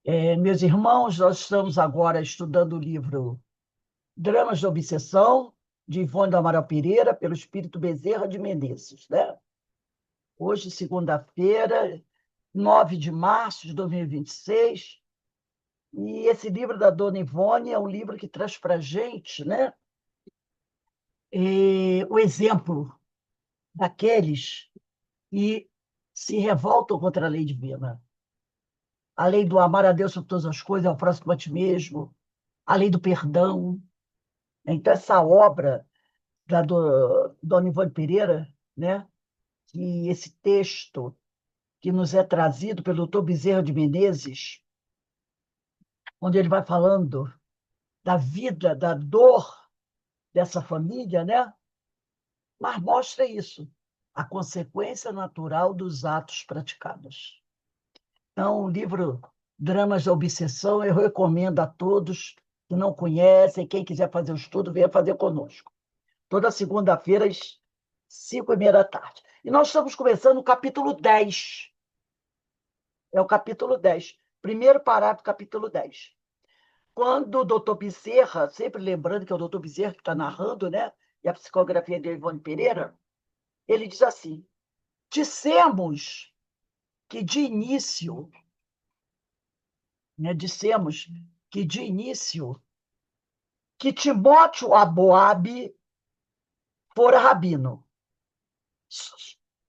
Meus irmãos, nós estamos agora estudando o livro Dramas da Obsessão, de Ivone do Amaral Pereira, pelo Espírito Bezerra de Menezes, né? Hoje, segunda-feira, 9 de março de 2026, e esse livro da Dona Ivone é um livro que traz para a gente, né, o exemplo daqueles que se revoltam contra a lei divina. A lei do amar a Deus sobre todas as coisas, ao próximo a ti mesmo, a lei do perdão. Então, essa obra da Dona Ivone Pereira, né? Que esse texto que nos é trazido pelo doutor Bezerra de Menezes, onde ele vai falando da vida, da dor dessa família, né? Mas mostra isso, a consequência natural dos atos praticados. Então, o livro Dramas da Obsessão, eu recomendo a todos que não conhecem, quem quiser fazer o estudo, venha fazer conosco. Toda segunda-feira, às 5h30 da tarde. E nós estamos começando o capítulo 10. É o capítulo 10. Primeiro parágrafo, capítulo 10. Quando o doutor Bezerra, sempre lembrando que é o doutor Bezerra que está narrando, né? E a psicografia de Ivone Pereira, ele diz assim: dissemos que de início, dissemos que de início, que Timóteo Aboabe fora rabino.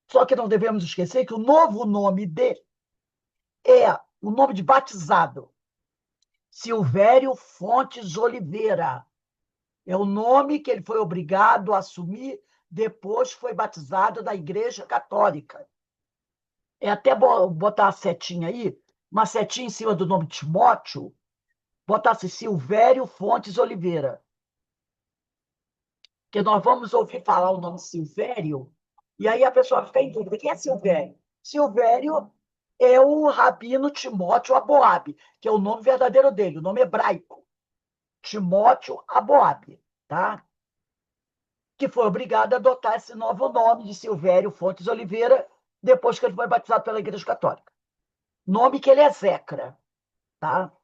Só que não devemos esquecer que o novo nome dele é o nome de batizado, Silvério Fontes Oliveira. É o nome que ele foi obrigado a assumir depois que foi batizado da Igreja Católica. É até botar a setinha aí, uma setinha em cima do nome Timóteo, botasse Silvério Fontes Oliveira. Porque nós vamos ouvir falar o nome Silvério, e aí a pessoa fica em dúvida. Quem é Silvério? Silvério é o rabino Timóteo Aboabe, que é o nome verdadeiro dele, o nome hebraico. Timóteo Aboabe, tá? Que foi obrigado a adotar esse novo nome de Silvério Fontes Oliveira, depois que ele foi batizado pela Igreja Católica. Nome que ele execra, tá?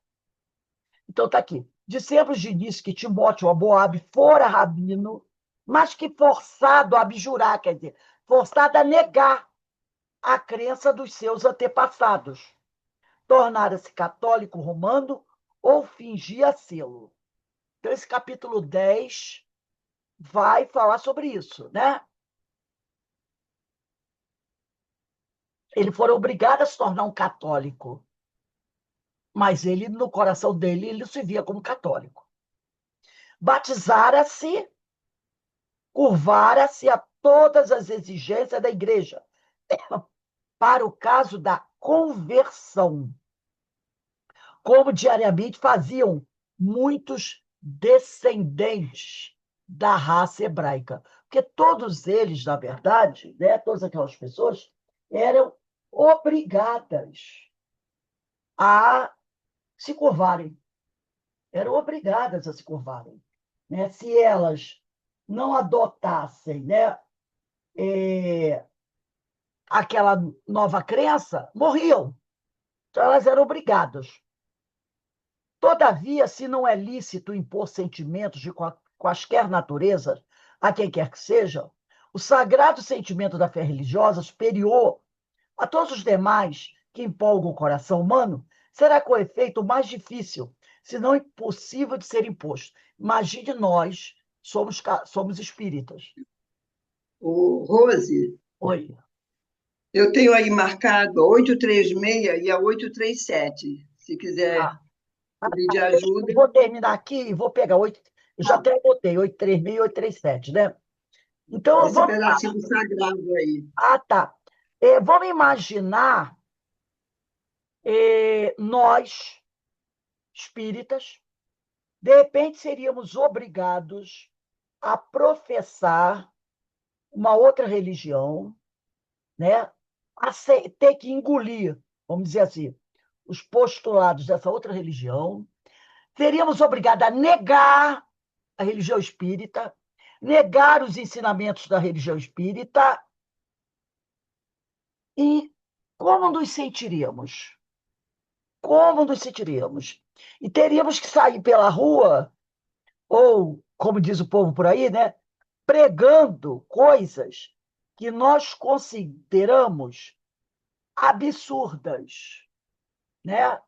Então tá aqui. Dissemos de início que Timóteo Aboabe fora rabino, mas que forçado a abjurar, quer dizer, forçado a negar a crença dos seus antepassados. Tornara-se católico romano ou fingia sê-lo. Então, esse capítulo 10 vai falar sobre isso, né? Ele foi obrigado a se tornar um católico, mas ele, no coração dele, ele se via como católico. Batizara-se, curvara-se a todas as exigências da igreja, para o caso da conversão, como diariamente faziam muitos descendentes da raça hebraica. Porque todos eles, na verdade, né, todas aquelas pessoas, eram obrigadas a se curvarem. Eram obrigadas a se curvarem. Né? Se elas não adotassem, né, aquela nova crença, morriam. Então, elas eram obrigadas. Todavia, se não é lícito impor sentimentos de quaisquer natureza a quem quer que seja, o sagrado sentimento da fé religiosa, superior a todos os demais que empolgam o coração humano, será com efeito mais difícil, se não impossível de ser imposto. Imagine nós, somos espíritas. O Rose, Oi. eu tenho aí marcado a 836 e a 837. Se quiser Ah, pedir eu ajuda, vou terminar aqui e vou pegar oito. Eu já até botei 836 e 837, né? Então, esse vamos lá. pedacinho sagrado aí. Ah, tá. Vamos imaginar nós, espíritas, de repente seríamos obrigados a professar uma outra religião, né? Ter que engolir, vamos dizer assim, os postulados dessa outra religião. Seríamos obrigados a negar a religião espírita, negar os ensinamentos da religião espírita, e como nos sentiríamos? como nos sentiríamos? E teríamos que sair pela rua, ou, como diz o povo por aí, né, pregando coisas que nós consideramos absurdas, né,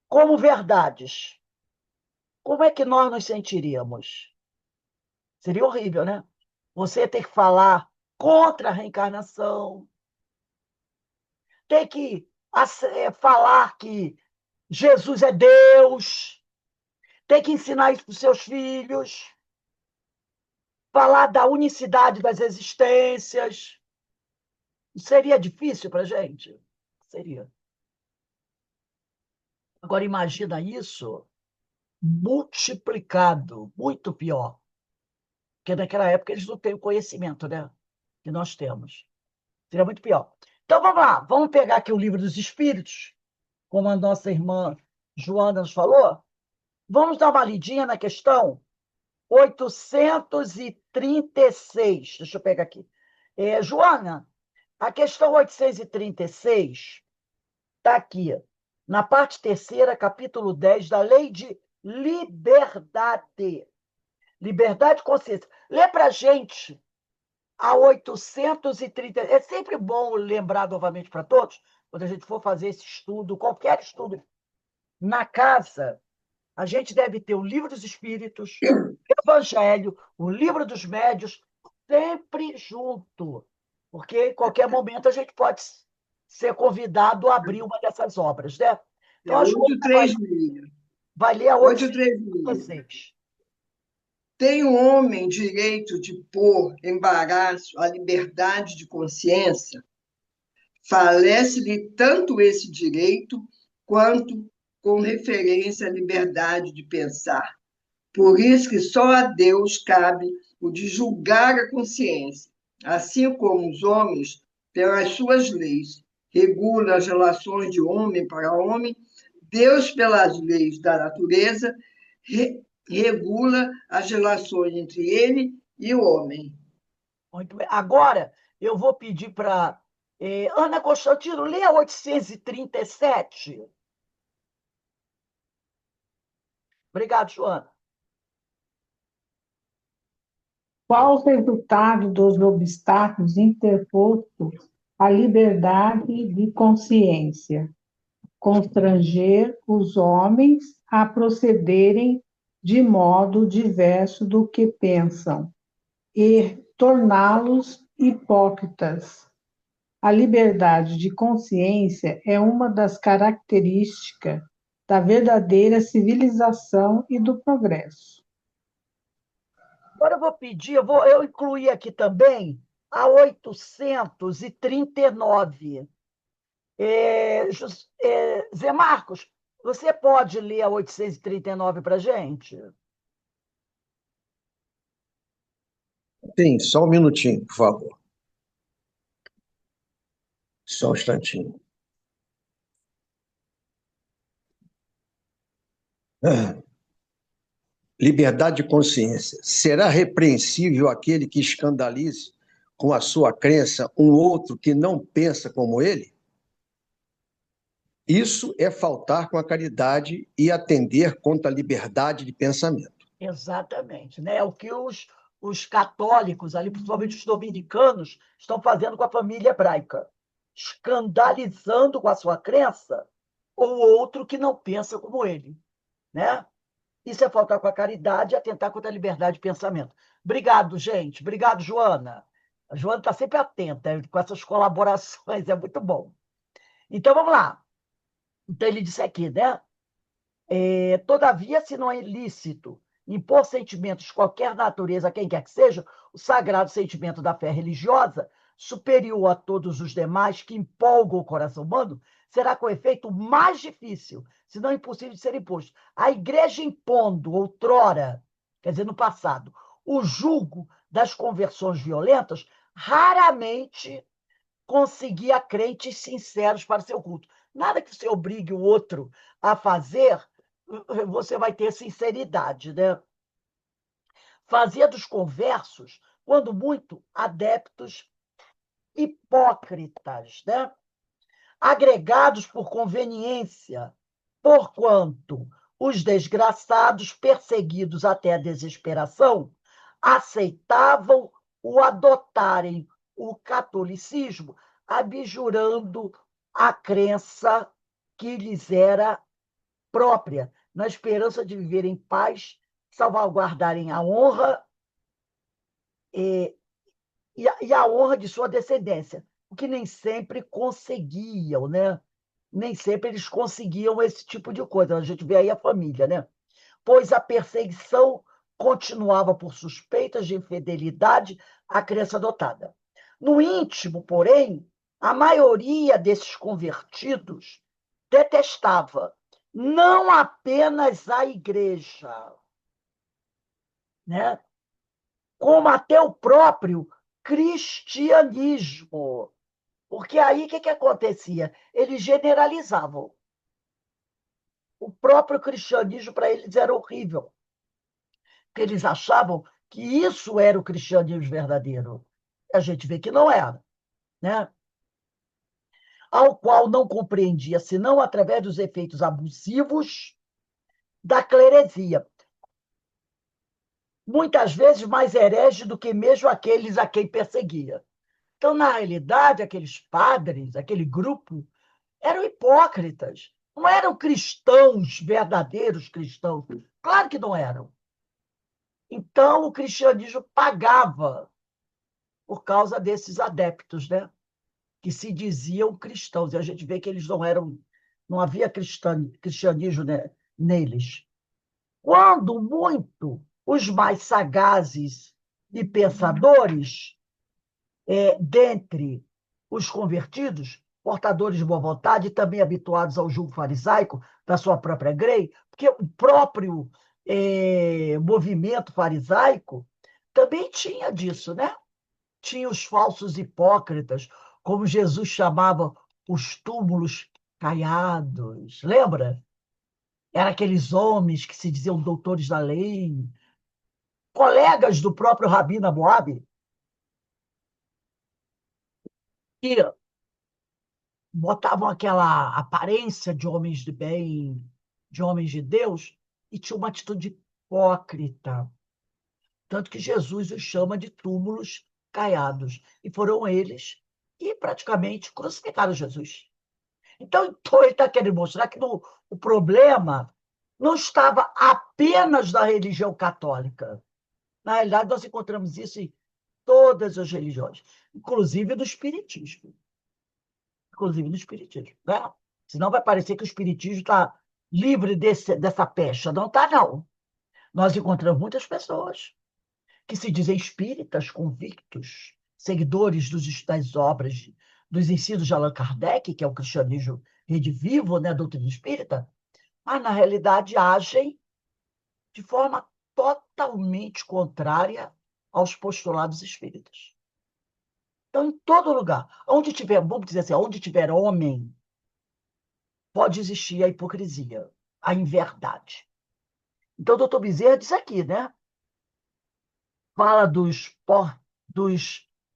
como verdades. Como é que nós nos sentiríamos? Seria horrível, né? Você ter que falar contra a reencarnação, ter que falar que Jesus é Deus, ter que ensinar isso para os seus filhos, falar da unicidade das existências. Seria difícil para a gente? Seria. Agora, imagina isso multiplicado, muito pior. Porque naquela época eles não têm o conhecimento, né, que nós temos. Seria muito pior. Então, vamos lá. Vamos pegar aqui o Livro dos Espíritos, como a nossa irmã Joana nos falou. Vamos dar uma lidinha na questão 836. Deixa eu pegar aqui. Joana, a questão 836 está aqui, na parte terceira, capítulo 10 da Lei de Liberdade. Liberdade de consciência. Lê para a gente a 830. É sempre bom lembrar novamente para todos, quando a gente for fazer esse estudo, qualquer estudo na casa, a gente deve ter o Livro dos Espíritos, o Evangelho, o Livro dos Médios, sempre junto, porque em qualquer momento a gente pode ser convidado a abrir uma dessas obras, né? Então, É a Joana vai, 836. vai ler a 836. 836. Tem o homem direito de pôr embaraço à liberdade de consciência? Falece-lhe tanto esse direito, quanto com referência à liberdade de pensar. Por isso que só a Deus cabe o de julgar a consciência, assim como os homens, pelas suas leis, regulam as relações de homem para homem, Deus, pelas leis da natureza, regula as relações entre ele e o homem. Muito bem. Agora, eu vou pedir para Ana Constantino, lê a 837. Obrigado, Joana. Qual o resultado dos obstáculos interpostos à liberdade de consciência? Constranger os homens a procederem de modo diverso do que pensam e torná-los hipócritas. A liberdade de consciência é uma das características da verdadeira civilização e do progresso. Agora eu vou pedir, eu incluí aqui também a 839. Zé Marcos, você pode ler a 839 para a gente? Sim, só um minutinho, por favor. Só um instantinho. Liberdade de consciência. Será repreensível aquele que escandalize com a sua crença um outro que não pensa como ele? Isso é faltar com a caridade e atender contra a liberdade de pensamento. Exatamente, né? É o que os católicos, ali, principalmente os dominicanos, estão fazendo com a família hebraica, escandalizando com a sua crença o outro que não pensa como ele, né? Isso é faltar com a caridade e atentar contra a liberdade de pensamento. Obrigado, gente. Obrigado, Joana. A Joana está sempre atenta com essas colaborações, é muito bom. Então, vamos lá. Então, ele disse aqui, né? Todavia, se não é ilícito impor sentimentos de qualquer natureza a quem quer que seja, o sagrado sentimento da fé religiosa, superior a todos os demais que empolgam o coração humano, será com efeito mais difícil, se não impossível de ser imposto. A igreja impondo, outrora, quer dizer, no passado, o jugo das conversões violentas, raramente conseguia crentes sinceros para seu culto. Nada que você obrigue o outro a fazer, você vai ter sinceridade, né? Fazia dos conversos, quando muito, adeptos hipócritas, né? Agregados por conveniência porquanto os desgraçados, perseguidos até a desesperação, aceitavam o adotarem o catolicismo, abjurando a crença que lhes era própria, na esperança de viver em paz, salvaguardarem a honra e a honra de sua descendência, o que nem sempre conseguiam, né? Nem sempre eles conseguiam esse tipo de coisa. A gente vê aí a família, né? Pois a perseguição continuava por suspeitas de infidelidade à crença adotada. No íntimo, porém, a maioria desses convertidos detestava não apenas a igreja, né? Como até o próprio cristianismo. Porque aí o que acontecia? Eles generalizavam. O próprio cristianismo para eles era horrível, porque eles achavam que isso era o cristianismo verdadeiro. A gente vê que não era, né? Ao qual não compreendia, senão através dos efeitos abusivos da cleresia, muitas vezes mais herege do que mesmo aqueles a quem perseguia. Então, na realidade, aqueles padres, aquele grupo, eram hipócritas, não eram cristãos, verdadeiros cristãos. Claro que não eram. Então, o cristianismo pagava por causa desses adeptos, né? Que se diziam cristãos. E a gente vê que eles não eram, não havia cristianismo, né, neles. Quando muito, os mais sagazes e pensadores, dentre os convertidos, portadores de boa vontade e também habituados ao julgo farisaico da sua própria grei, porque o próprio movimento farisaico também tinha disso, né? Tinha os falsos hipócritas, como Jesus chamava os túmulos caiados, lembra? Eram aqueles homens que se diziam doutores da lei, colegas do próprio Rabino Moabe, que botavam aquela aparência de homens de bem, de homens de Deus, e tinham uma atitude hipócrita. Tanto que Jesus os chama de túmulos caiados. E foram eles que praticamente crucificaram Jesus. Então ele está querendo mostrar que o problema não estava apenas na religião católica. Na realidade, nós encontramos isso em todas as religiões, inclusive no Espiritismo. Inclusive no Espiritismo, né? Senão vai parecer que o Espiritismo está livre dessa pecha. Não está, não. Nós encontramos muitas pessoas que se dizem espíritas convictos, seguidores das obras, dos ensinos de Allan Kardec, que é o cristianismo redivivo, né, a doutrina espírita, mas, na realidade, agem de forma totalmente contrária aos postulados espíritas. Então, em todo lugar, onde tiver, vamos dizer assim, onde tiver homem, pode existir a hipocrisia, a inverdade. Então, o doutor Bezerra diz aqui, né? Fala dos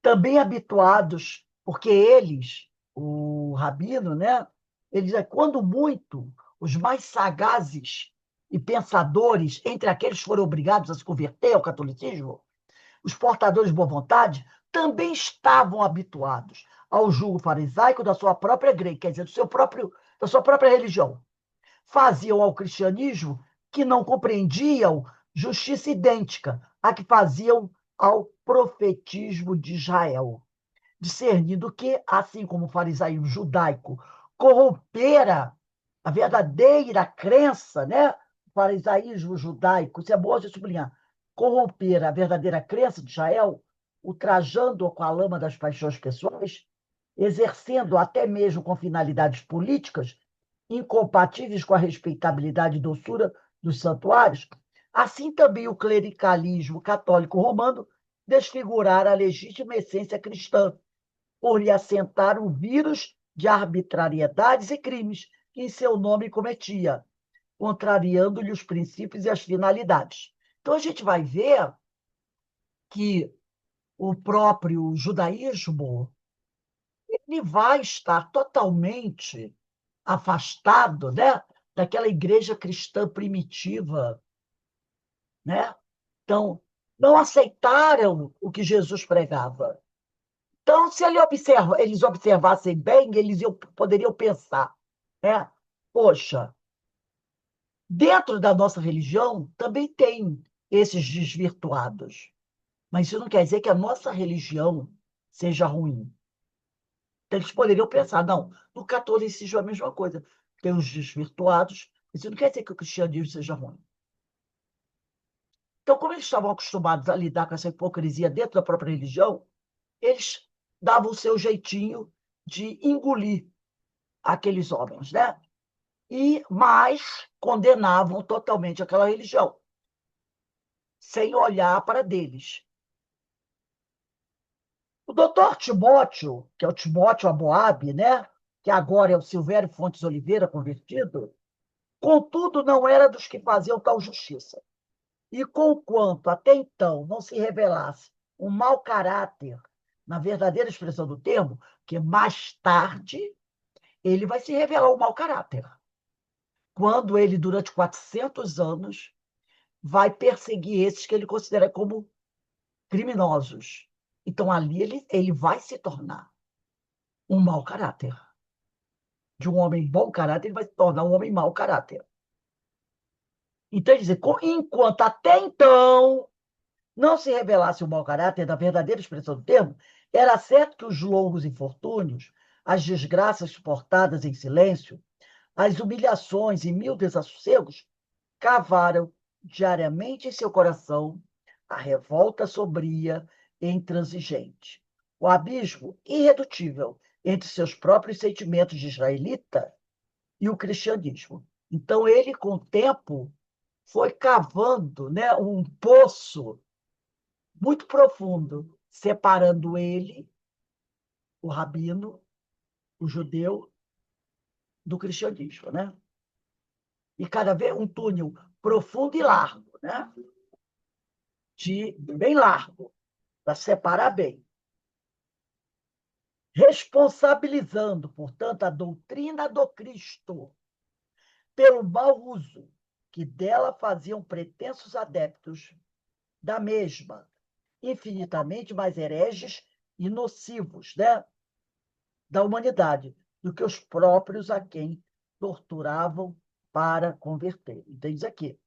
também habituados, porque eles, o Rabino, né? Ele diz, quando muito, os mais sagazes e pensadores, entre aqueles que foram obrigados a se converter ao catolicismo, os portadores de boa vontade, também estavam habituados ao julgo farisaico da sua própria grei, quer dizer, da sua própria religião. Faziam ao cristianismo que não compreendiam justiça idêntica à que faziam ao profetismo de Israel, discernindo que, assim como o farisaísmo judaico corrompera a verdadeira crença, né? O farisaísmo judaico, isso é bom de sublinhar, corromper a verdadeira crença de Israel, ultrajando-o com a lama das paixões pessoais, exercendo até mesmo com finalidades políticas, incompatíveis com a respeitabilidade e doçura dos santuários, assim também o clericalismo católico romano desfigurara a legítima essência cristã, por lhe assentar o vírus de arbitrariedades e crimes que em seu nome cometia, contrariando-lhe os princípios e as finalidades. Então, a gente vai ver que o próprio judaísmo ele vai estar totalmente afastado, né, daquela igreja cristã primitiva, né? Então, não aceitaram o que Jesus pregava. Então, se eles observassem bem, poderiam pensar, né? Poxa, dentro da nossa religião também tem esses desvirtuados, mas isso não quer dizer que a nossa religião seja ruim. Então, eles poderiam pensar, não, no catolicismo é a mesma coisa. Tem os desvirtuados, isso não quer dizer que o cristianismo seja ruim. Então, como eles estavam acostumados a lidar com essa hipocrisia dentro da própria religião, eles davam o seu jeitinho de engolir aqueles homens, né? Mas condenavam totalmente aquela religião, sem olhar para deles. O doutor Timóteo, que é o Timóteo Aboab, né? Que agora é o Silvério Fontes Oliveira convertido, contudo, não era dos que faziam tal justiça. E conquanto até então não se revelasse um mau caráter, na verdadeira expressão do termo, que mais tarde ele vai se revelar o mau caráter. Quando ele, durante 400 anos, vai perseguir esses que ele considera como criminosos. Então, ali ele vai se tornar um mau caráter. De um homem bom caráter, ele vai se tornar um homem mau caráter. Então, quer dizer, enquanto até então não se revelasse o mau caráter da verdadeira expressão do termo, era certo que os longos infortúnios, as desgraças suportadas em silêncio, as humilhações e mil desassossegos cavaram diariamente em seu coração a revolta sombria e intransigente, o abismo irredutível entre seus próprios sentimentos de israelita e o cristianismo. Então, ele, com o tempo, foi cavando, né, um poço muito profundo, separando ele, o rabino, o judeu, do cristianismo, né? E cada vez um túnel profundo e largo, né? Bem largo, para separar bem. Responsabilizando, portanto, a doutrina do Cristo pelo mau uso que dela faziam pretensos adeptos da mesma, infinitamente mais hereges e nocivos, né, da humanidade do que os próprios a quem torturavam para converter. Entende aqui?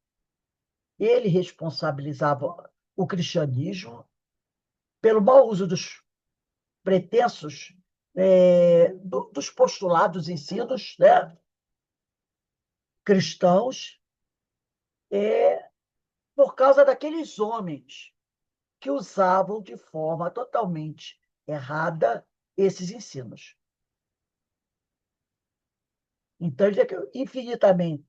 Ele responsabilizava o cristianismo pelo mau uso dos pretensos, dos postulados, ensinos, né, cristãos, por causa daqueles homens que usavam de forma totalmente errada esses ensinos. Então, infinitamente,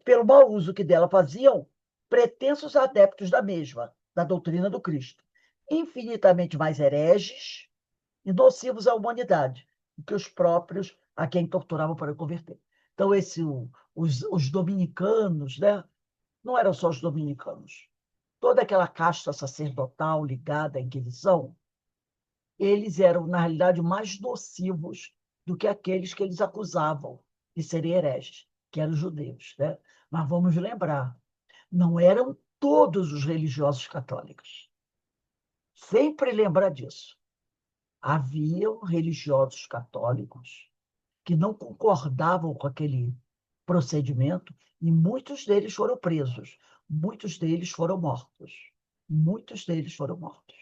pelo mau uso que dela faziam, pretensos adeptos da mesma, da doutrina do Cristo, infinitamente mais hereges e nocivos à humanidade do que os próprios a quem torturavam para converter. Então, os dominicanos, né, não eram só os dominicanos. Toda aquela casta sacerdotal ligada à Inquisição, eles eram, na realidade, mais nocivos do que aqueles que eles acusavam de serem hereges, que eram os judeus, né? Mas vamos lembrar, não eram todos os religiosos católicos. Sempre lembrar disso. Haviam religiosos católicos que não concordavam com aquele procedimento e muitos deles foram presos, muitos deles foram mortos, muitos deles foram mortos,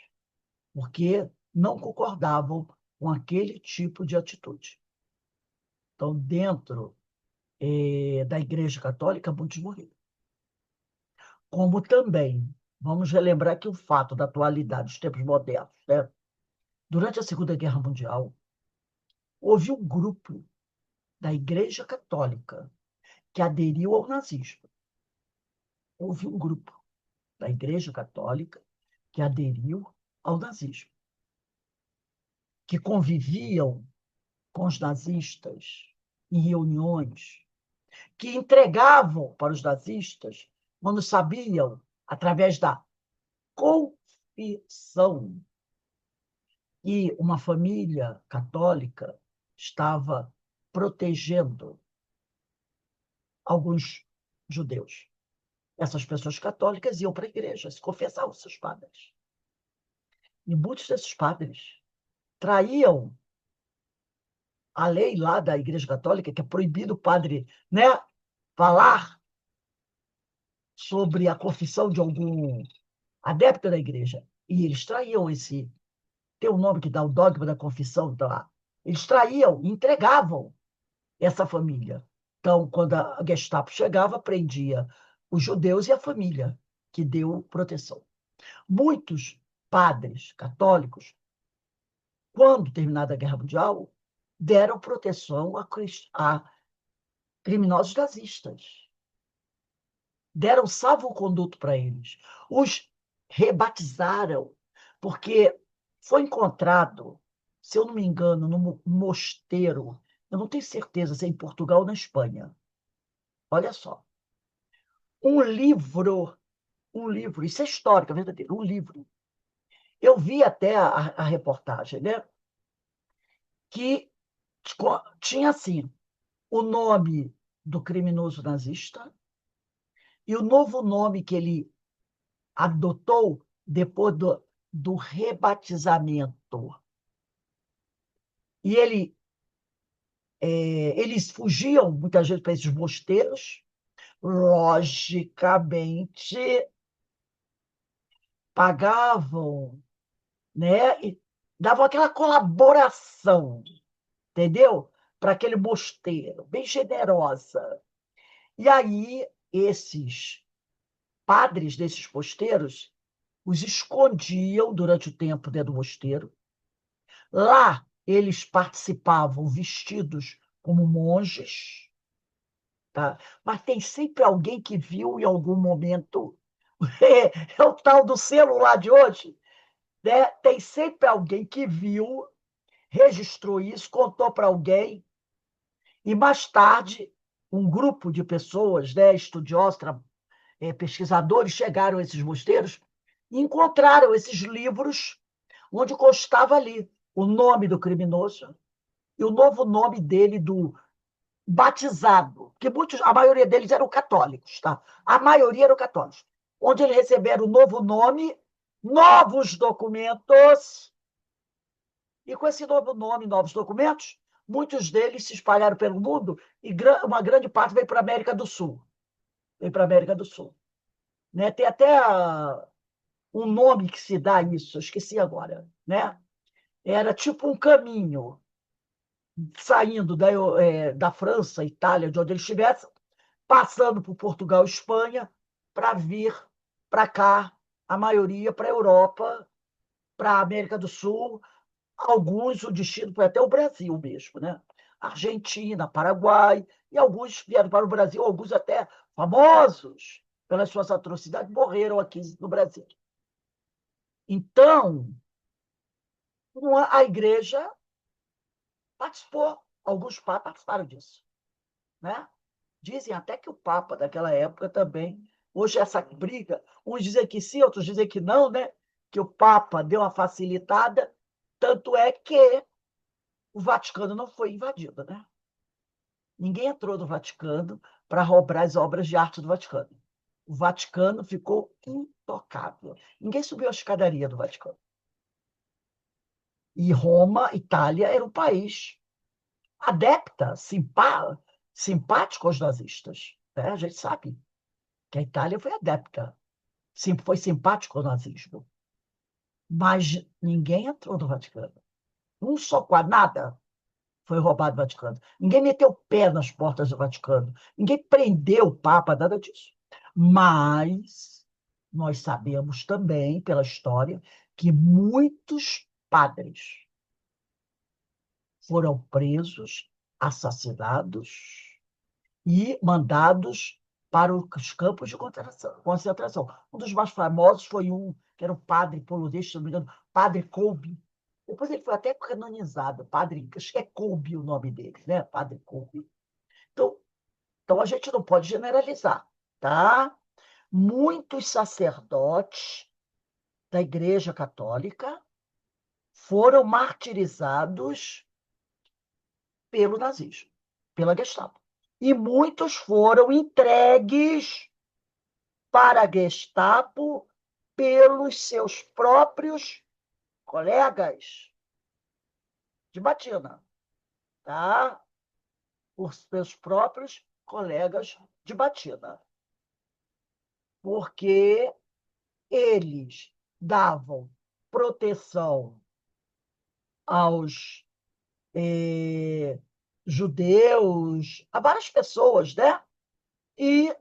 porque não concordavam com aquele tipo de atitude. Então, dentro da Igreja Católica, muitos morreram. Como também, vamos relembrar que o fato da atualidade, dos tempos modernos, né? Durante a Segunda Guerra Mundial, houve um grupo da Igreja Católica que aderiu ao nazismo. Houve um grupo da Igreja Católica que aderiu ao nazismo, que conviviam com os nazistas em reuniões, que entregavam para os nazistas quando sabiam, através da confissão, que uma família católica estava protegendo alguns judeus. Essas pessoas católicas iam para a igreja, se confessavam seus padres. E muitos desses padres traíam a lei lá da Igreja Católica, que é proibido o padre, né, falar sobre a confissão de algum adepto da igreja. E eles traíam esse. Tem um nome que dá o dogma da confissão, tá lá. Eles traíam, entregavam essa família. Então, quando a Gestapo chegava, prendia os judeus e a família, que deu proteção. Muitos padres católicos, quando terminada a Guerra Mundial, deram proteção a criminosos nazistas. Deram salvo-conduto para eles. Os rebatizaram, porque foi encontrado, se eu não me engano, num mosteiro, eu não tenho certeza se é em Portugal ou na Espanha. Olha só. Um livro, isso é histórico, é verdadeiro, um livro. Eu vi até a reportagem, né? Que tinha assim o nome do criminoso nazista e o novo nome que ele adotou depois do rebatizamento. E eles fugiam muitas vezes para esses mosteiros, logicamente pagavam, né? E davam aquela colaboração, entendeu? Para aquele mosteiro, bem generosa. E aí, esses padres desses mosteiros os escondiam durante o tempo dentro do mosteiro. Lá, eles participavam vestidos como monges, tá? Mas tem sempre alguém que viu em algum momento. É o tal do celular de hoje, né? Tem sempre alguém que viu, registrou isso, contou para alguém, e mais tarde, um grupo de pessoas, né, estudiosos, pesquisadores, chegaram a esses mosteiros e encontraram esses livros onde constava ali o nome do criminoso e o novo nome dele do batizado, porque a maioria deles eram católicos, tá? A maioria eram católicos. Onde eles receberam o novo nome, novos documentos, e com esse novo nome, novos documentos, muitos deles se espalharam pelo mundo e uma grande parte veio para a América do Sul. Veio para a América do Sul. Né? Tem até um nome que se dá a isso, eu esqueci agora. Né? Era tipo um caminho saindo da França, Itália, de onde eles estivessem, passando por Portugal e Espanha, para vir para cá, a maioria para a Europa, para a América do Sul, alguns o destino foi até o Brasil mesmo, né? Argentina, Paraguai, e alguns vieram para o Brasil, alguns até famosos pelas suas atrocidades, morreram aqui no Brasil. Então, a igreja participou, alguns papas participaram disso. Né? Dizem até que o Papa daquela época também. Hoje, essa briga, uns dizem que sim, outros dizem que não, né? Que o Papa deu uma facilitada, tanto é que o Vaticano não foi invadido. Né? Ninguém entrou no Vaticano para roubar as obras de arte do Vaticano. O Vaticano ficou intocável. Ninguém subiu a escadaria do Vaticano. E Roma, Itália, era um país adepta, simpático aos nazistas. Né? A gente sabe que a Itália foi adepta, foi simpático ao nazismo. Mas ninguém entrou no Vaticano. Um só quadro, nada foi roubado do Vaticano. Ninguém meteu o pé nas portas do Vaticano. Ninguém prendeu o Papa, nada disso. Mas nós sabemos também, pela história, que muitos padres foram presos, assassinados e mandados para os campos de concentração. Um dos mais famosos foi que era o padre polonês, se não me engano, padre Kolbe. Depois ele foi até canonizado, padre, acho que é Kolbe o nome dele, né? Padre Kolbe. Então, a gente não pode generalizar, tá? Muitos sacerdotes da Igreja Católica foram martirizados pelo nazismo, pela Gestapo. e muitos foram entregues para a Gestapo pelos seus próprios colegas de batina, tá? Por seus próprios colegas de batina, porque eles davam proteção aos judeus, a várias pessoas, né? E,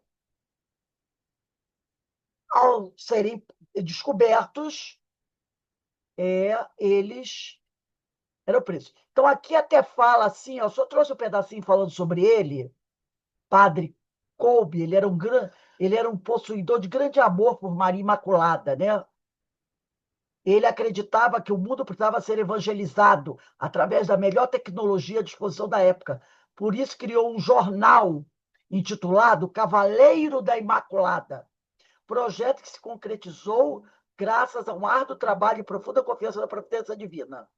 ao serem descobertos, eles eram presos. Então, aqui até fala assim, eu só trouxe um pedacinho falando sobre ele, Padre Kolbe, ele era um possuidor de grande amor por Maria Imaculada, né? Ele acreditava que o mundo precisava ser evangelizado através da melhor tecnologia à disposição da época. Por isso, criou um jornal intitulado Cavaleiro da Imaculada, projeto que se concretizou graças a um árduo trabalho e profunda confiança na providência divina.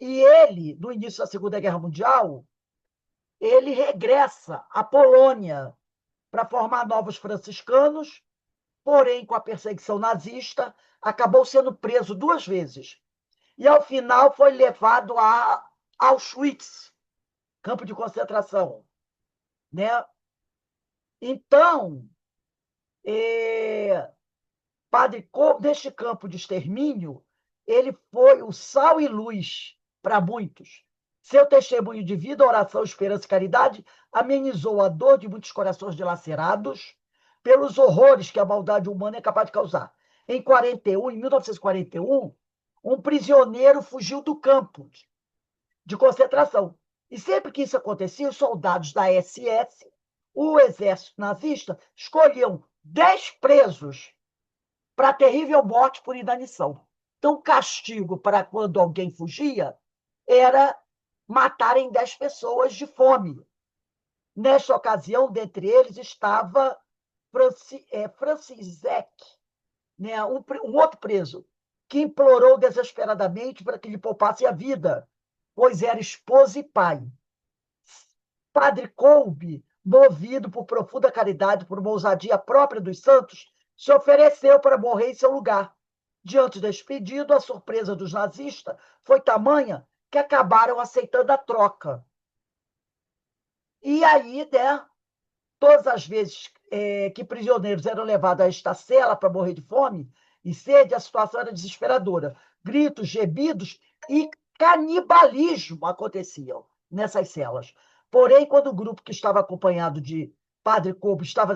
E ele, no início da Segunda Guerra Mundial, ele regressa à Polônia para formar novos franciscanos, porém, com a perseguição nazista, acabou sendo preso 2 vezes. E, ao final, foi levado a Auschwitz, campo de concentração, né? Então, Padre Kolbe, deste campo de extermínio, ele foi o sal e luz para muitos. Seu testemunho de vida, oração, esperança e caridade amenizou a dor de muitos corações dilacerados pelos horrores que a maldade humana é capaz de causar. Em 1941, um prisioneiro fugiu do campo de concentração. E sempre que isso acontecia, os soldados da SS, o exército nazista, escolhiam 10 presos para a terrível morte por inanição. Então, o castigo para quando alguém fugia era matarem 10 pessoas de fome. Nesta ocasião, dentre eles, estava Francisek, né, um outro preso, que implorou desesperadamente para que lhe poupasse a vida, pois era esposa e pai. Padre Kolbe, movido por profunda caridade, por uma ousadia própria dos santos, se ofereceu para morrer em seu lugar. Diante deste pedido, a surpresa dos nazistas foi tamanha que acabaram aceitando a troca. E aí, né, todas as vezes que prisioneiros eram levados a esta cela para morrer de fome e sede, a situação era desesperadora. Gritos, gemidos e canibalismo aconteciam nessas celas. Porém, quando o grupo que estava acompanhado de Padre Kolbe estava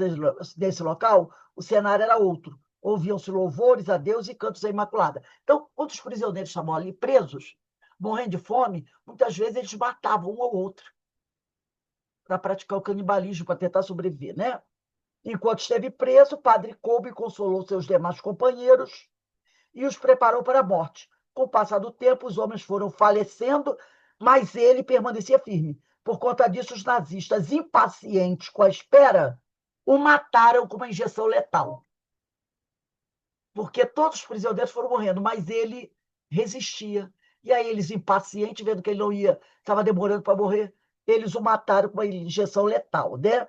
nesse local, o cenário era outro. Ouviam-se louvores a Deus e cantos à Imaculada. Então, quando os prisioneiros estavam ali presos, morrendo de fome, muitas vezes eles matavam um ou outro para praticar o canibalismo, para tentar sobreviver, né? Enquanto esteve preso, Padre Kolbe consolou seus demais companheiros e os preparou para a morte. Com o passar do tempo, os homens foram falecendo, mas ele permanecia firme. Por conta disso, os nazistas, impacientes com a espera, o mataram com uma injeção letal. Porque todos os prisioneiros foram morrendo, mas ele resistia. E aí eles, impacientes, vendo que ele não ia, estava demorando para morrer, eles o mataram com uma injeção letal, né?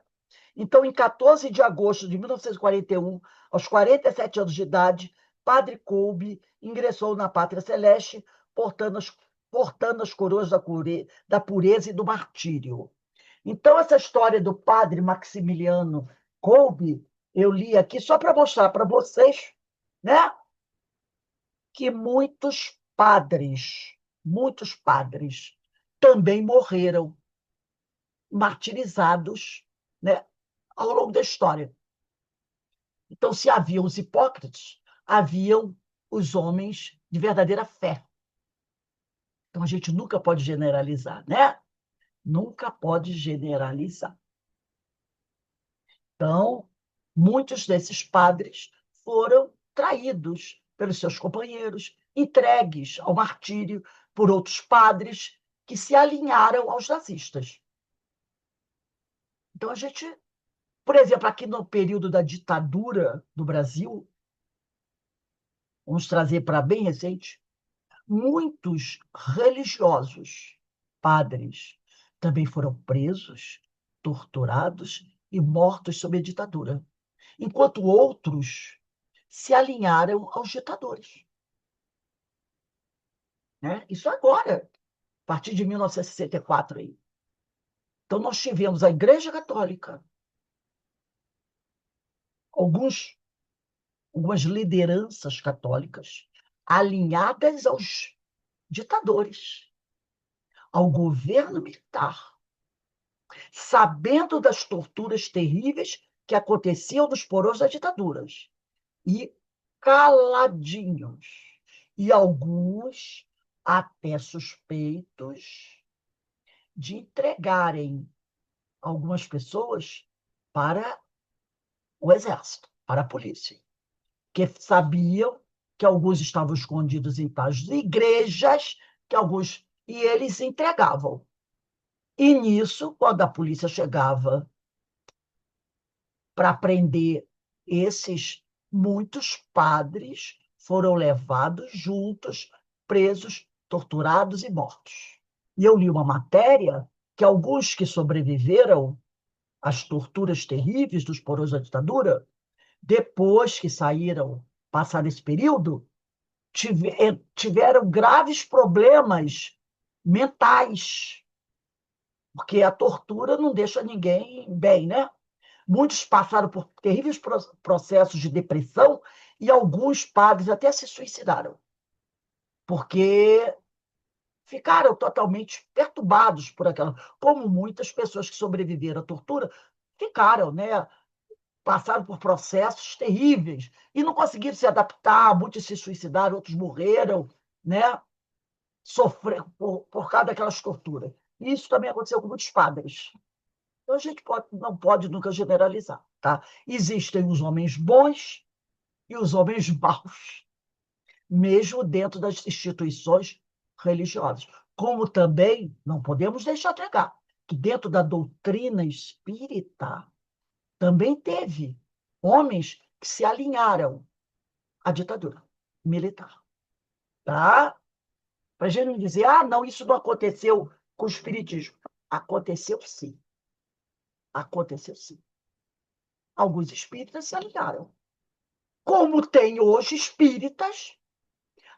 Então, em 14 de agosto de 1941, aos 47 anos de idade, Padre Kolbe ingressou na Pátria Celeste, portando as coroas da pureza e do martírio. Então, essa história do Padre Maximiliano Kolbe, eu li aqui só para mostrar para vocês, né, que muitos padres também morreram martirizados, né, ao longo da história. Então, se haviam os hipócritas, haviam os homens de verdadeira fé. Então, a gente nunca pode generalizar, né? Nunca pode generalizar. Então, muitos desses padres foram traídos pelos seus companheiros, entregues ao martírio por outros padres que se alinharam aos nazistas. Então, a gente, por exemplo, aqui no período da ditadura do Brasil, vamos trazer para bem recente, muitos religiosos, padres, também foram presos, torturados e mortos sob a ditadura, enquanto outros se alinharam aos ditadores. Né? Isso agora, a partir de 1964. Aí. Então, nós tivemos a Igreja Católica, algumas lideranças católicas alinhadas aos ditadores, ao governo militar, sabendo das torturas terríveis que aconteciam nos porões das ditaduras, e caladinhos, e alguns até suspeitos de entregarem algumas pessoas para o exército, para a polícia, que sabiam que alguns estavam escondidos em tais igrejas, e eles entregavam. E nisso, quando a polícia chegava para prender esses, muitos padres foram levados juntos, presos, torturados e mortos. E eu li uma matéria que alguns que sobreviveram às torturas terríveis dos porões da ditadura, depois que saíram, passaram esse período, tiveram graves problemas mentais, porque a tortura não deixa ninguém bem, né? Muitos passaram por terríveis processos de depressão e alguns padres até se suicidaram, porque ficaram totalmente perturbados por aquela. Como muitas pessoas que sobreviveram à tortura ficaram, né? Passaram por processos terríveis e não conseguiram se adaptar, muitos se suicidaram, outros morreram, né? Sofreram por causa daquelas torturas. E isso também aconteceu com muitos padres. Então, a gente não pode nunca generalizar. Tá? Existem os homens bons e os homens maus, mesmo dentro das instituições religiosas. Como também não podemos deixar de negar que dentro da doutrina espírita também teve homens que se alinharam à ditadura militar. Tá? Para a gente não dizer, não, isso não aconteceu com o espiritismo. Aconteceu sim. Aconteceu sim. Alguns espíritas se alinharam. Como tem hoje espíritas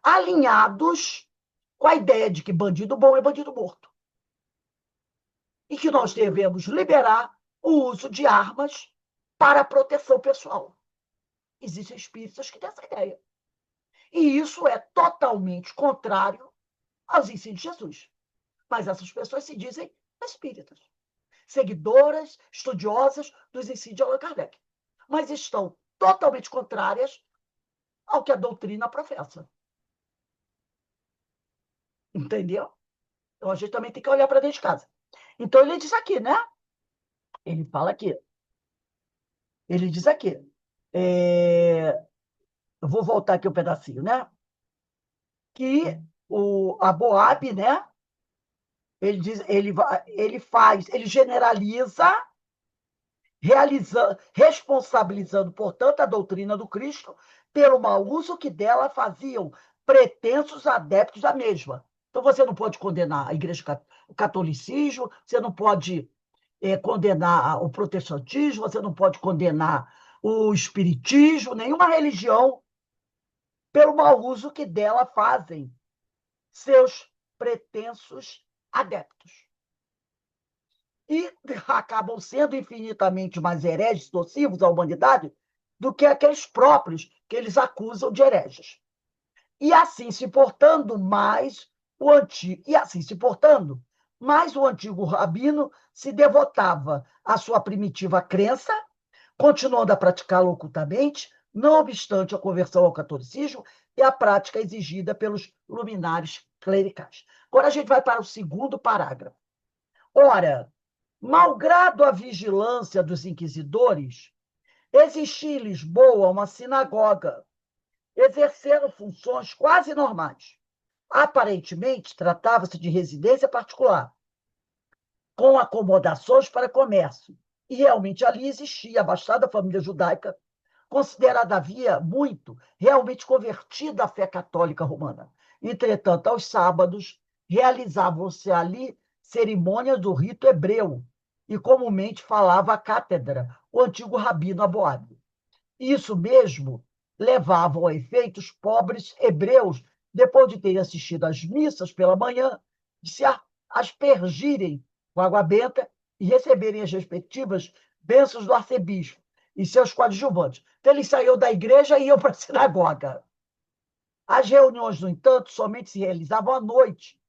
alinhados com a ideia de que bandido bom é bandido morto. E que nós devemos liberar o uso de armas para a proteção pessoal. Existem espíritas que têm essa ideia. E isso é totalmente contrário aos ensinos de Jesus. Mas essas pessoas se dizem espíritas, seguidoras, estudiosas dos ensinos de Allan Kardec. Mas estão totalmente contrárias ao que a doutrina professa. Entendeu? Então a gente também tem que olhar para dentro de casa. Então ele diz aqui, né? Ele fala aqui. Ele diz aqui. Eu vou voltar aqui um pedacinho, né? Que a Boab, né? Ele diz, ele generaliza, responsabilizando, portanto, a doutrina do Cristo pelo mau uso que dela faziam pretensos adeptos da mesma. Então, você não pode condenar a igreja, o catolicismo, você não pode condenar o protestantismo, você não pode condenar o espiritismo, nenhuma religião, pelo mau uso que dela fazem seus pretensos adeptos. E acabam sendo infinitamente mais hereges nocivos à humanidade do que aqueles próprios que eles acusam de hereges. E assim se portando, mais o antigo rabino se devotava à sua primitiva crença, continuando a praticá-la ocultamente, não obstante a conversão ao catolicismo e a prática exigida pelos luminares clericais. Agora a gente vai para o segundo parágrafo. Ora, malgrado a vigilância dos inquisidores, existia em Lisboa uma sinagoga, exercendo funções quase normais. Aparentemente, tratava-se de residência particular, com acomodações para comércio. E realmente ali existia a abastada família judaica, considerada havia muito realmente convertida à fé católica romana. Entretanto, aos sábados, realizavam-se ali cerimônias do rito hebreu, e comumente falava à cátedra, o antigo rabino Aboab. Isso mesmo levava ao efeito os pobres hebreus, depois de terem assistido às missas pela manhã, de se aspergirem com água benta e receberem as respectivas bênçãos do arcebispo e seus coadjuvantes. Então, eles saíam da igreja e iam para a sinagoga. As reuniões, no entanto, somente se realizavam à noite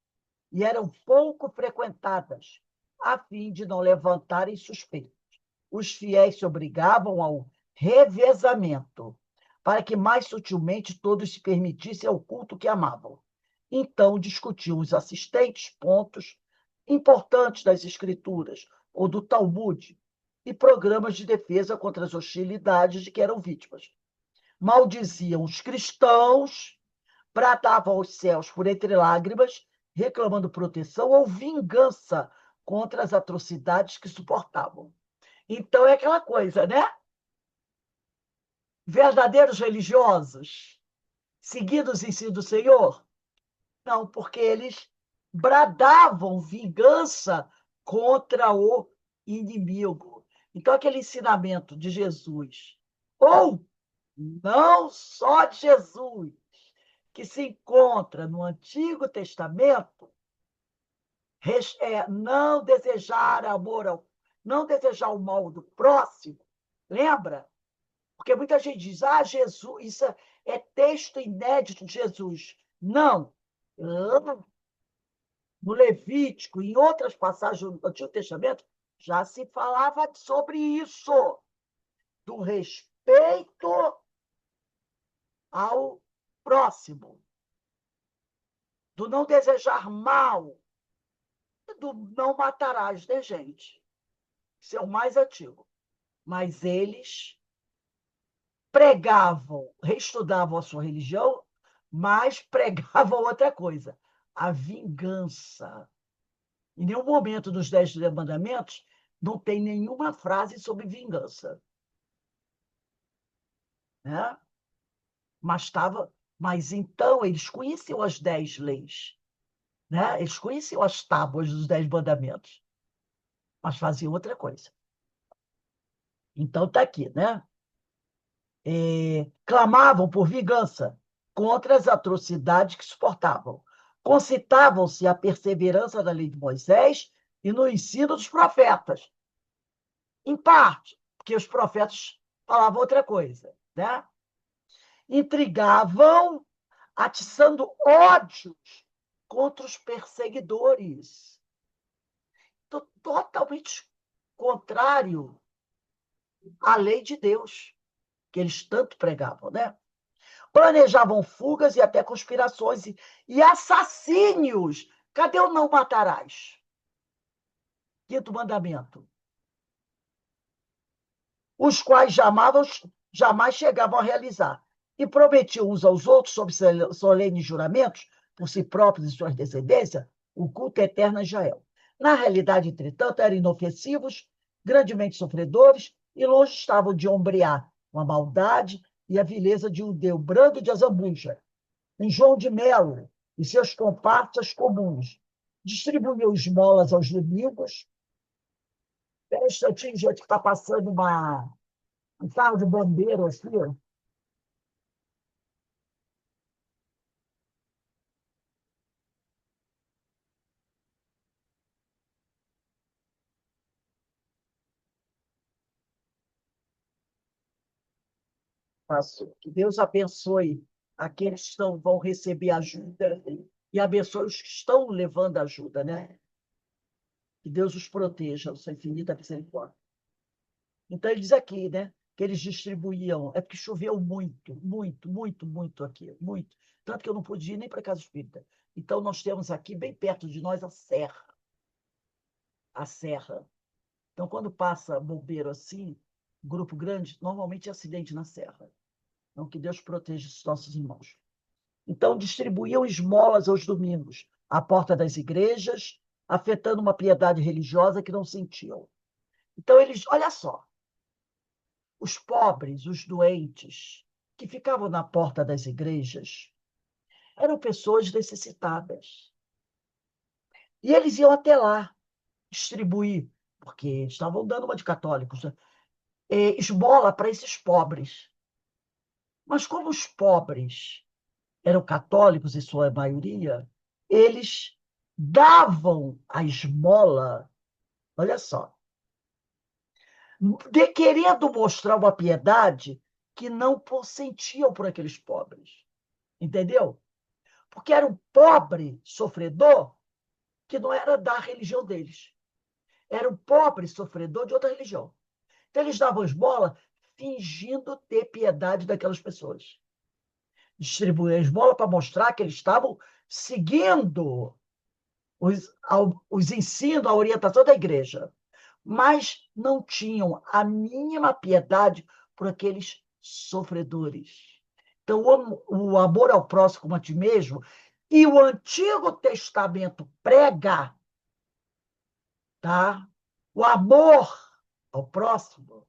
e eram pouco frequentadas, a fim de não levantarem suspeitas. Os fiéis se obrigavam ao revezamento, para que mais sutilmente todos se permitissem ao culto que amavam. Então discutiam os assistentes pontos importantes das Escrituras ou do Talmud e programas de defesa contra as hostilidades de que eram vítimas. Maldiziam os cristãos, bradavam aos céus por entre lágrimas, reclamando proteção ou vingança contra as atrocidades que suportavam. Então é aquela coisa, né? Verdadeiros religiosos, seguindo os ensinos do Senhor? Não, porque eles bradavam vingança contra o inimigo. Então, aquele ensinamento de Jesus, ou não só de Jesus, que se encontra no Antigo Testamento, é não desejar não desejar o mal do próximo. Lembra? Porque muita gente diz, Jesus, isso é texto inédito de Jesus. Não. No Levítico, em outras passagens do Antigo Testamento, já se falava sobre isso, do respeito ao próximo, do não desejar mal, do não matarás, né, gente? Isso é o mais antigo. Mas eles pregavam, reestudavam a sua religião, mas pregavam outra coisa, a vingança. Em nenhum momento dos 10 mandamentos não tem nenhuma frase sobre vingança. Né? Mas então eles conheciam as 10 leis. Né? Eles conheciam as tábuas dos 10 mandamentos, mas faziam outra coisa. Então está aqui, né? Clamavam por vingança contra as atrocidades que suportavam. Concitavam-se a perseverança da lei de Moisés e no ensino dos profetas. Em parte, porque os profetas falavam outra coisa, né? Intrigavam, atiçando ódios contra os perseguidores. Totalmente contrário à lei de Deus, que eles tanto pregavam, né? Planejavam fugas e até conspirações e assassínios. Cadê o não matarás? Quinto mandamento. Os quais jamais chegavam a realizar. E prometiam uns aos outros, sob solenes juramentos, por si próprios e suas descendências, o culto eterno a Israel. Na realidade, entretanto, eram inofensivos, grandemente sofredores, e longe estavam de ombrear com a maldade e a vileza de um Deus brando de azambuja. Em João de Melo e seus comparsas comuns distribuíam esmolas aos domingos. Espera um instantinho, gente, que está passando um carro de bombeiro aqui. Passou. Que Deus abençoe aqueles que vão receber ajuda e abençoe os que estão levando ajuda, né? Que Deus os proteja, a sua infinita misericórdia. Então, ele diz aqui, né? Que eles distribuíam, é porque choveu muito, muito, muito, muito aqui, muito. Tanto que eu não pude ir nem para a casa espírita. Então, nós temos aqui, bem perto de nós, a serra. A serra. Então, quando passa bombeiro assim, grupo grande, normalmente é acidente na serra. Então, que Deus proteja os nossos irmãos. Então, distribuíam esmolas aos domingos, à porta das igrejas, afetando uma piedade religiosa que não sentiam. Então, eles, olha só, os pobres, os doentes, que ficavam na porta das igrejas, eram pessoas necessitadas. E eles iam até lá distribuir porque estavam dando uma de católicos, né? Esmola para esses pobres. Mas como os pobres eram católicos, em sua maioria, eles davam a esmola, olha só, querendo mostrar uma piedade que não sentiam por aqueles pobres. Entendeu? Porque era um pobre sofredor que não era da religião deles. Era um pobre sofredor de outra religião. Então, eles davam esmola fingindo ter piedade daquelas pessoas. Distribuíam esmola para mostrar que eles estavam seguindo os ensinos, a orientação da igreja, mas não tinham a mínima piedade por aqueles sofredores. Então, o amor ao próximo como a ti mesmo, e o Antigo Testamento prega, tá? O amor ao próximo,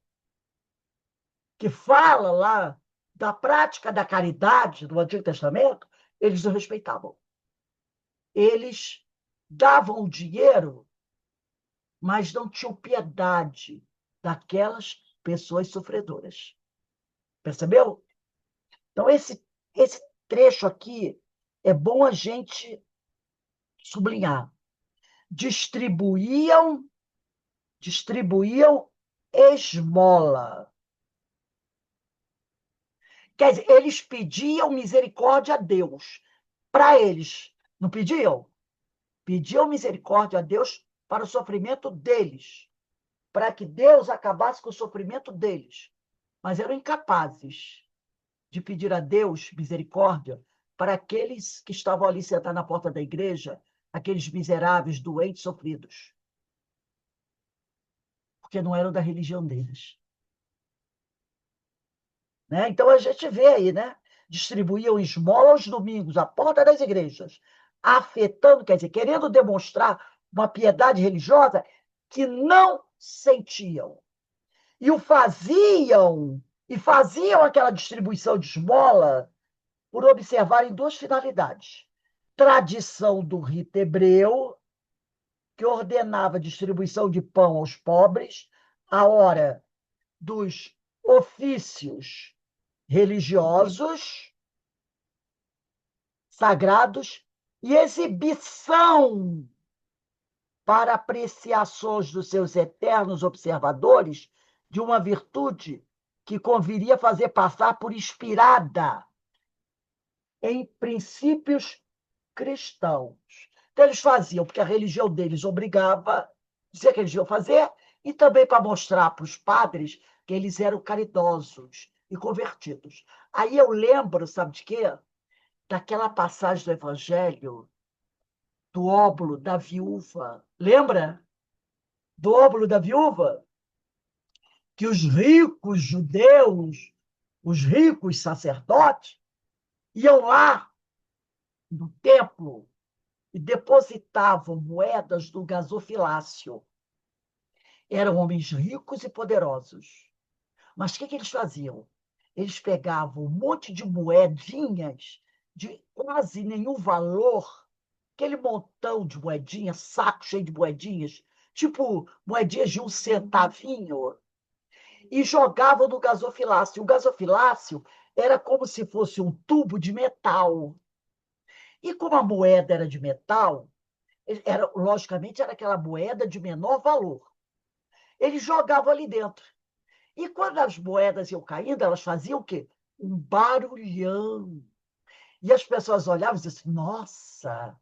que fala lá da prática da caridade do Antigo Testamento, eles não respeitavam. Eles davam o dinheiro, mas não tinham piedade daquelas pessoas sofredoras. Percebeu? Então, esse trecho aqui é bom a gente sublinhar. Distribuíam esmola. Quer dizer, eles pediam misericórdia a Deus. Para eles, não pediam? Pediam misericórdia a Deus para o sofrimento deles, para que Deus acabasse com o sofrimento deles. Mas eram incapazes de pedir a Deus misericórdia para aqueles que estavam ali sentados na porta da igreja, aqueles miseráveis, doentes, sofridos, porque não eram da religião deles. Né? Então, a gente vê aí, né? Distribuíam esmola aos domingos, à porta das igrejas, afetando, quer dizer, querendo demonstrar uma piedade religiosa que não sentiam. E faziam aquela distribuição de esmola por observarem duas finalidades. Tradição do rito hebreu, que ordenava a distribuição de pão aos pobres, a hora dos ofícios religiosos, sagrados, e exibição para apreciações dos seus eternos observadores de uma virtude que conviria fazer passar por inspirada em princípios cristãos. Então, eles faziam porque a religião deles obrigava, dizia que eles iam fazer, e também para mostrar para os padres que eles eram caridosos e convertidos. Aí eu lembro, sabe de quê? Daquela passagem do Evangelho, do óbolo da viúva. Lembra? Do óbolo da viúva? Que os ricos judeus, os ricos sacerdotes, iam lá no templo e depositavam moedas do gasofilácio. Eram homens ricos e poderosos. Mas o que eles faziam? Eles pegavam um monte de moedinhas de quase nenhum valor, aquele montão de moedinhas, saco cheio de moedinhas, tipo moedinhas de um centavinho, e jogavam no gasofilácio. O gasofilácio era como se fosse um tubo de metal. E como a moeda era de metal, logicamente, era aquela moeda de menor valor. Eles jogavam ali dentro. E quando as moedas iam caindo, elas faziam o quê? Um barulhão. E as pessoas olhavam e diziam assim, nossa,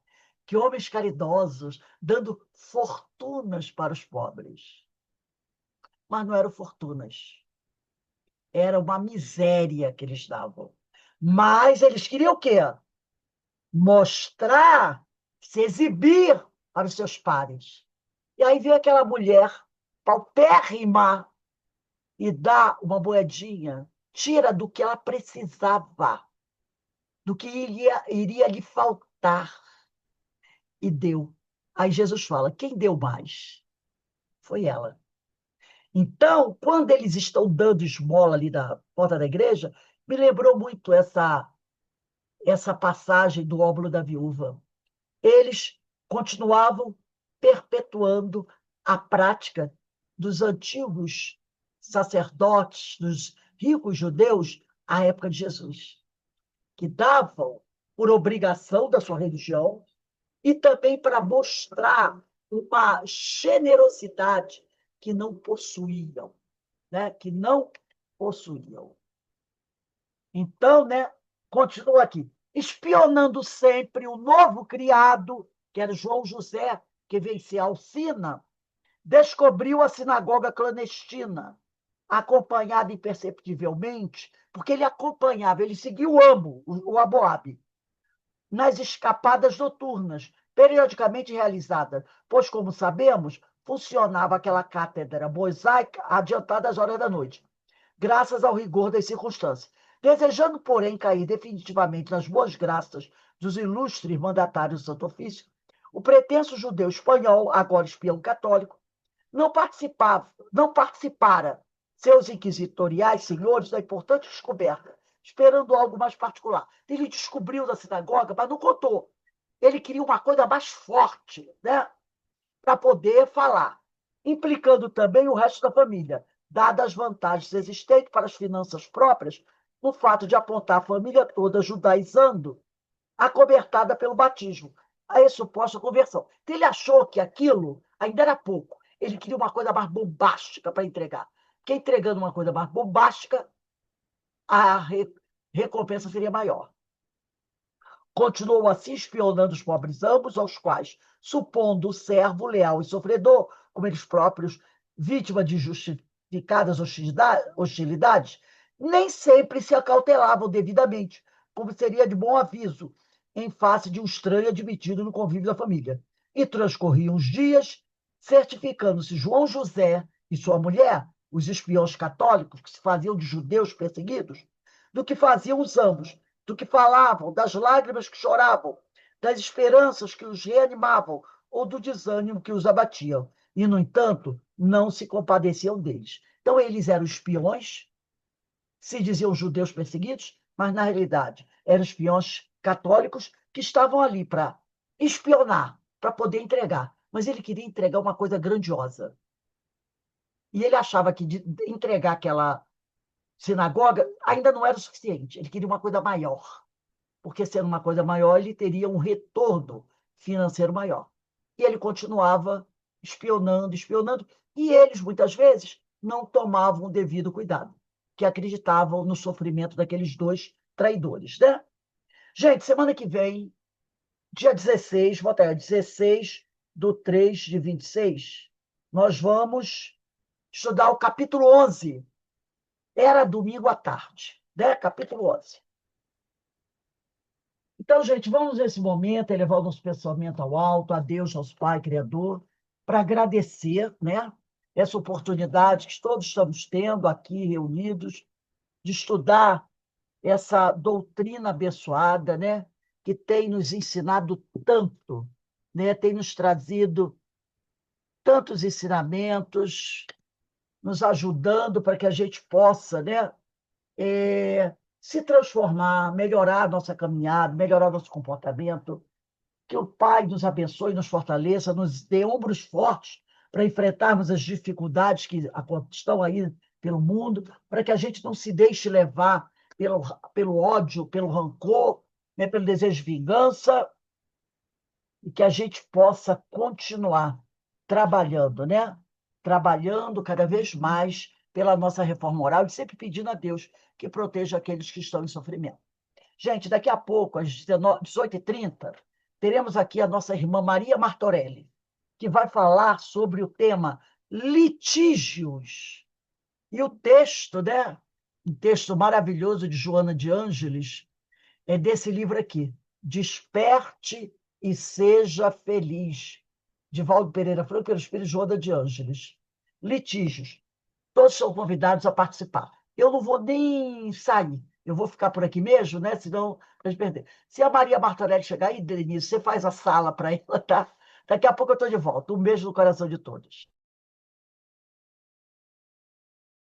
que homens caridosos, dando fortunas para os pobres. Mas não eram fortunas. Era uma miséria que eles davam. Mas eles queriam o quê? Mostrar, se exibir para os seus pares. E aí veio aquela mulher paupérrima e dá uma moedinha, tira do que ela precisava, do que iria lhe faltar, e deu. Aí Jesus fala: quem deu mais? Foi ela. Então, quando eles estão dando esmola ali na porta da igreja, me lembrou muito essa passagem do óbolo da viúva. Eles continuavam perpetuando a prática dos antigos sacerdotes, dos ricos judeus à época de Jesus, que davam por obrigação da sua religião e também para mostrar uma generosidade que não possuíam, né? Que não possuíam. Então, né, continua aqui, espionando sempre o novo criado, que era João José, que vencia Alcina, descobriu a sinagoga clandestina, acompanhada imperceptivelmente, porque ele acompanhava, ele seguia o Amo, o Aboabe, nas escapadas noturnas, periodicamente realizadas, pois, como sabemos, funcionava aquela cátedra mosaica adiantada às horas da noite, graças ao rigor das circunstâncias. Desejando, porém, cair definitivamente nas boas graças dos ilustres mandatários do Santo Ofício, o pretenso judeu espanhol, agora espião católico, não participara seus inquisitoriais senhores da importante descoberta, esperando algo mais particular. Ele descobriu da sinagoga, mas não contou. Ele queria uma coisa mais forte, né, para poder falar, implicando também o resto da família, dadas as vantagens existentes para as finanças próprias, no fato de apontar a família toda judaizando, acobertada pelo batismo, a suposta conversão. Então, ele achou que aquilo ainda era pouco. Ele queria uma coisa mais bombástica para entregar. Porque entregando uma coisa mais bombástica, a recompensa seria maior. Continuou assim espionando os pobres ambos, aos quais, supondo o servo leal e sofredor, como eles próprios, vítima de justificadas hostilidades, nem sempre se acautelavam devidamente, como seria de bom aviso, em face de um estranho admitido no convívio da família. E transcorriam os dias, certificando-se João José e sua mulher, os espiões católicos que se faziam de judeus perseguidos, do que faziam os ambos, do que falavam, das lágrimas que choravam, das esperanças que os reanimavam ou do desânimo que os abatiam. E, no entanto, não se compadeciam deles. Então, eles eram espiões, se diziam judeus perseguidos, mas, na realidade, eram espiões católicos que estavam ali para espionar, para poder entregar. Mas ele queria entregar uma coisa grandiosa. E ele achava que de entregar aquela sinagoga ainda não era o suficiente. Ele queria uma coisa maior, porque sendo uma coisa maior, ele teria um retorno financeiro maior. E ele continuava espionando, espionando, e eles, muitas vezes, não tomavam o devido cuidado, que acreditavam no sofrimento daqueles dois traidores, né? Gente, semana que vem, dia 16, bota aí, 16/3/26, nós vamos estudar o capítulo 11. Era domingo à tarde, né? Capítulo 11. Então, gente, vamos nesse momento elevar o nosso pensamento ao alto, a Deus, nosso Pai Criador, para agradecer, né, essa oportunidade que todos estamos tendo aqui reunidos, de estudar essa doutrina abençoada, né, que tem nos ensinado tanto, né, tem nos trazido tantos ensinamentos, nos ajudando para que a gente possa, né, se transformar, melhorar a nossa caminhada, melhorar o nosso comportamento. Que o Pai nos abençoe, nos fortaleça, nos dê ombros fortes para enfrentarmos as dificuldades que estão aí pelo mundo, para que a gente não se deixe levar pelo ódio, pelo rancor, né, pelo desejo de vingança, e que a gente possa continuar trabalhando, né? Trabalhando cada vez mais pela nossa reforma moral e sempre pedindo a Deus que proteja aqueles que estão em sofrimento. Gente, daqui a pouco, às 18h30, teremos aqui a nossa irmã Maria Martorelli, que vai falar sobre o tema litígios. E o texto, né? Um texto maravilhoso de Joana de Ângeles, é desse livro aqui, Desperte e Seja Feliz, de Valdo Pereira Franco, pelo Espírito Joana de Ângeles. Litígios. Todos são convidados a participar. Eu não vou nem sair, eu vou ficar por aqui mesmo, né? Senão a gente perder. Se a Maria Martorelli chegar aí, Denise, você faz a sala para ela, tá? Daqui a pouco eu estou de volta. Um beijo no coração de todos.